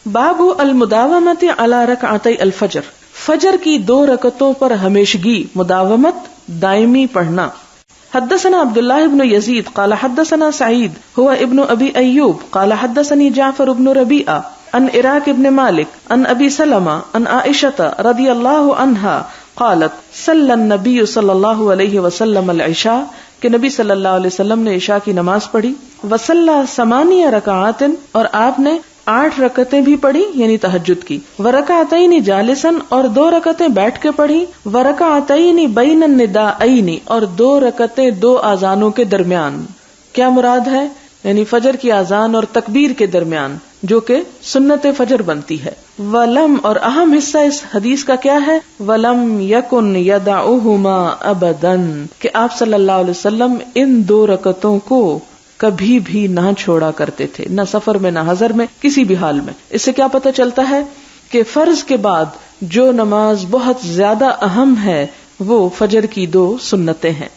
باب المداومت علی رکعتي الفجر، فجر کی 2 رکعتوں پر ہمیشگی، مداومت دائمی پڑھنا. حدثنا عبد الله بن يزيد قال حدثنا سعيد هو ابن ابي ايوب قال حدثني جعفر بن ربيعه عن عراق بن مالك عن ابي سلمة عن عائشة رضي الله عنها قالت صلى النبي صلى الله عليه وسلم العشاء، کہ نبی صلی اللہ علیہ وسلم نے عشاء کی نماز پڑھی. وصلى 8 رکعات، اور آپ نے 8 رکعتیں بھی پڑھی یعنی تہجد کی. ورکعتین جالسا، اور 2 رکعتیں بیٹھ کے پڑھی. ورکعتین بین النداءین، اور 2 رکعتیں 2 اذانوں کے درمیان. کیا مراد ہے؟ یعنی فجر کی اذان اور تکبیر کے درمیان، جو کہ سنت فجر بنتی ہے. ولم، اور اہم حصہ اس حدیث کا کیا ہے؟ ولم یکن یدعوہما ابدا، کہ آپ صلی اللہ علیہ وسلم ان 2 رکعتوں کو کبھی بھی نہ چھوڑا کرتے تھے، نہ سفر میں نہ حضر میں، کسی بھی حال میں. اس سے کیا پتہ چلتا ہے کہ فرض کے بعد جو نماز بہت زیادہ اہم ہے وہ فجر کی 2 سنتیں ہیں.